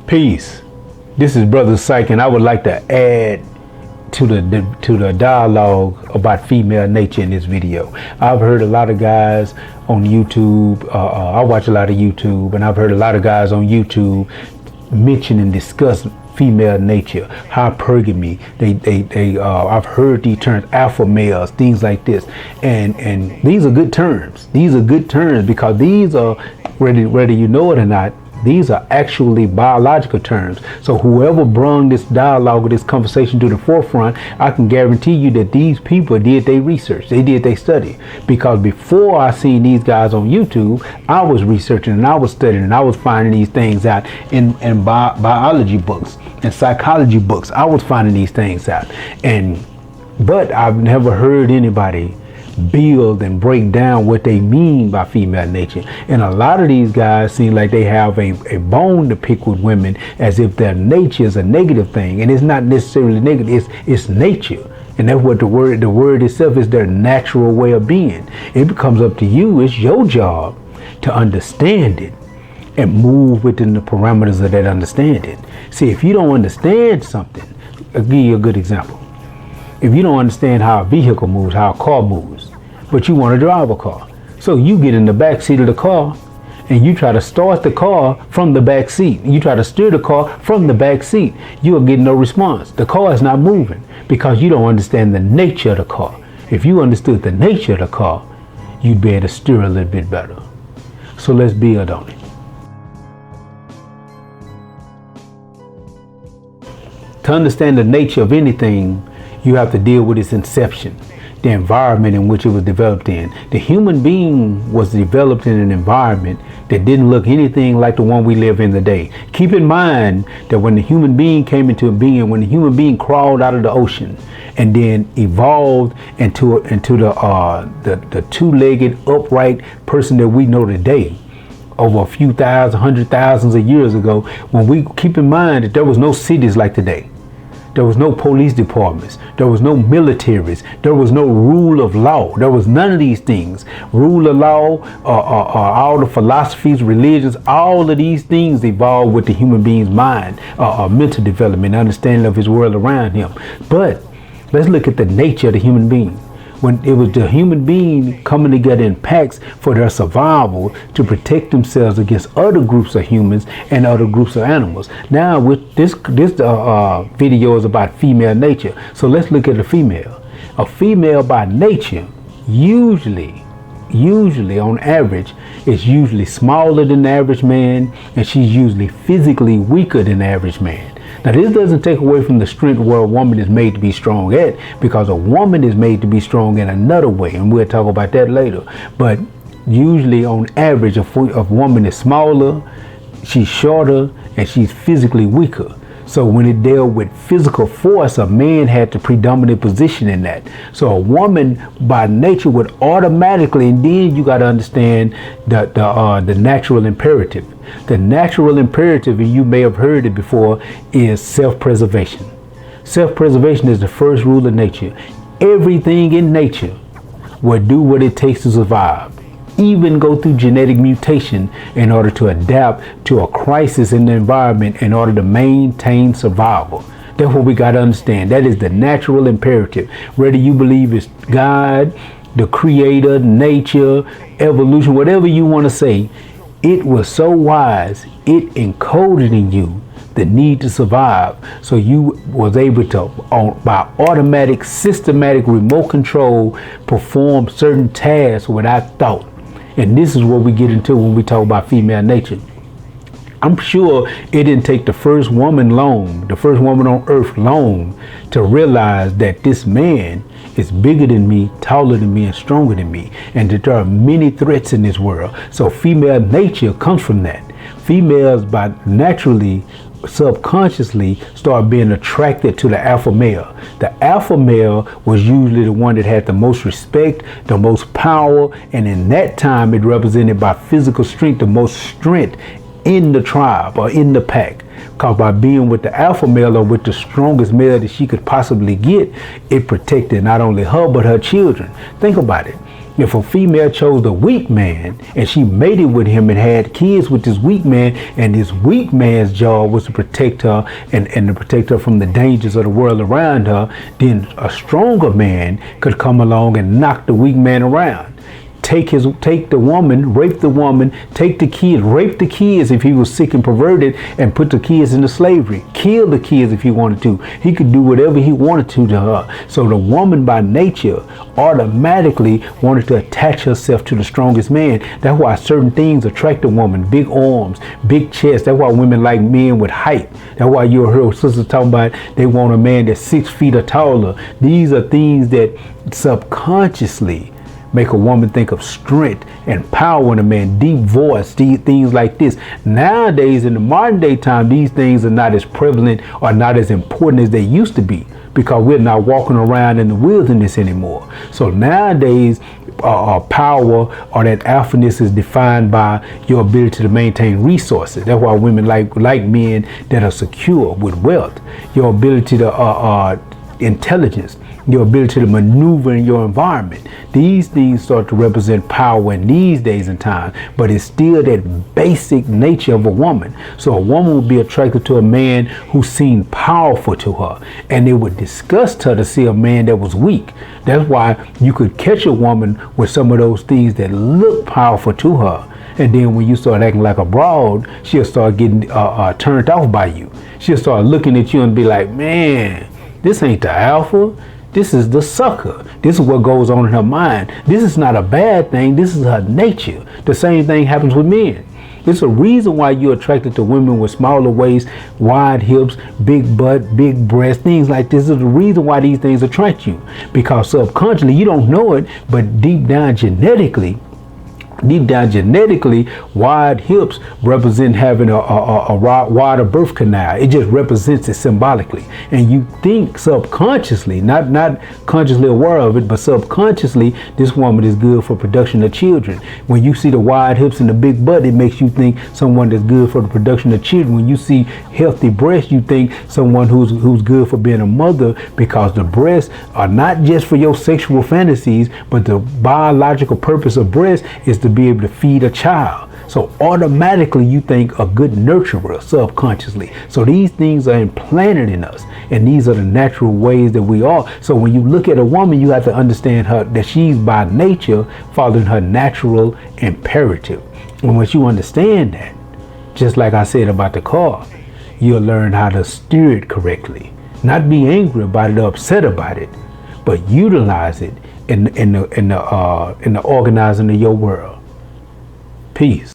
Peace. This is Brother Psyche, and I would like to add to the dialogue about female nature in this video. I've heard a lot of guys on YouTube. I watch a lot of YouTube, and I've heard a lot of guys on YouTube mention and discuss female nature, hypergamy. I've heard these terms, alpha males, things like this, and these are good terms. These are good terms because these are, whether you know it or not, these are actually biological terms. So whoever brought this dialogue or this conversation to the forefront, I can guarantee you that these people did their research. They did their study. Because before I seen these guys on YouTube, I was researching and I was studying and I was finding these things out in biology books and psychology books. I was finding these things out. But I've never heard anybody build and break down what they mean by female nature. And a lot of these guys seem like they have a bone to pick with women, as if their nature is a negative thing. And it's not necessarily negative, it's nature. And that's what the word itself is, their natural way of being. It becomes up to you, it's your job to understand it and move within the parameters of that understanding. See, if you don't understand something, I'll give you a good example. If you don't understand how a vehicle moves, how a car moves, but you want to drive a car, so you get in the back seat of the car and you try to start the car from the back seat. You try to steer the car from the back seat. You are getting no response. The car is not moving because you don't understand the nature of the car. If you understood the nature of the car, you'd be able to steer a little bit better. So let's build on it. To understand the nature of anything, you have to deal with its inception, the environment in which it was developed in. The human being was developed in an environment that didn't look anything like the one we live in today. Keep in mind that when the human being came into being, when the human being crawled out of the ocean and then evolved into the two-legged upright person that we know today, over a few thousand, hundred thousands of years ago, when we keep in mind that there was no cities like today. There was no police departments. There was no militaries. There was no rule of law. There was none of these things. Rule of law, all the philosophies, religions, all of these things evolved with the human being's mind, mental development, understanding of his world around him. But let's look at the nature of the human being. When it was the human being coming together in packs for their survival to protect themselves against other groups of humans and other groups of animals. Now, with this video is about female nature. So let's look at the female. A female by nature, usually on average, is usually smaller than the average man, and she's usually physically weaker than the average man. Now, this doesn't take away from the strength where a woman is made to be strong at, because a woman is made to be strong in another way, and we'll talk about that later. But usually, on average, a woman is smaller, she's shorter, and she's physically weaker. So when it dealt with physical force, a man had the predominant position in that. So a woman by nature would automatically, and then you got to understand the natural imperative. The natural imperative, and you may have heard it before, is self-preservation. Self-preservation is the first rule of nature. Everything in nature will do what it takes to survive, even go through genetic mutation in order to adapt to a crisis in the environment in order to maintain survival. That's what we got to understand. That is the natural imperative. Whether you believe it's God, the creator, nature, evolution, whatever you want to say, it was so wise, it encoded in you the need to survive. So you was able to, by automatic, systematic remote control, perform certain tasks without thought. And this is what we get into when we talk about female nature. I'm sure it didn't take the first woman long, the first woman on earth long, to realize that this man is bigger than me, taller than me, and stronger than me, and that there are many threats in this world. So female nature comes from that. Females, by naturally, subconsciously, start being attracted to the alpha male. The alpha male was usually the one that had the most respect, the most power, and in that time it represented by physical strength, the most strength in the tribe or in the pack. Because by being with the alpha male or with the strongest male that she could possibly get, it protected not only her but her children. Think about it. If a female chose the weak man and she mated with him and had kids with this weak man, and this weak man's job was to protect her and to protect her from the dangers of the world around her, then a stronger man could come along and knock the weak man around. Take the woman, rape the woman, take the kids, rape the kids if he was sick and perverted, and put the kids into slavery. Kill the kids if he wanted to. He could do whatever he wanted to her. So the woman by nature automatically wanted to attach herself to the strongest man. That's why certain things attract a woman. Big arms, big chest. That's why women like men with height. That's why you'll hear sisters talking about they want a man that's 6 feet or taller. These are things that subconsciously make a woman think of strength and power in a man, deep voice, things like this. Nowadays, in the modern day time, these things are not as prevalent or not as important as they used to be, because we're not walking around in the wilderness anymore. So nowadays, power or that alphaness is defined by your ability to maintain resources. That's why women like men that are secure with wealth. Your ability to intelligence, your ability to maneuver in your environment. These things start to represent power in these days and time, but it's still that basic nature of a woman. So a woman would be attracted to a man who seemed powerful to her, and it would disgust her to see a man that was weak. That's why you could catch a woman with some of those things that look powerful to her, and then when you start acting like a broad, she'll start getting turned off by you. She'll start looking at you and be like, man, this ain't the alpha. This is the sucker. This is what goes on in her mind. This is not a bad thing. This is her nature. The same thing happens with men. It's a reason why you're attracted to women with smaller waists, wide hips, big butt, big breasts, things like this. Is the reason why these things attract you. Because subconsciously, you don't know it, but deep down genetically, wide hips represent having a wider birth canal. It just represents it symbolically. And you think subconsciously, not consciously aware of it, but subconsciously, this woman is good for production of children. When you see the wide hips and the big butt, it makes you think someone that's good for the production of children. When you see healthy breasts, you think someone who's good for being a mother, because the breasts are not just for your sexual fantasies, but the biological purpose of breasts is to be able to feed a child. So automatically you think a good nurturer subconsciously. So these things are implanted in us, and these are the natural ways that we are. So when you look at a woman, you have to understand her that she's by nature following her natural imperative. And once you understand that, just like I said about the car, you'll learn how to steer it correctly. Not be angry about it or upset about it, but utilize it in the organizing of your world. Peace.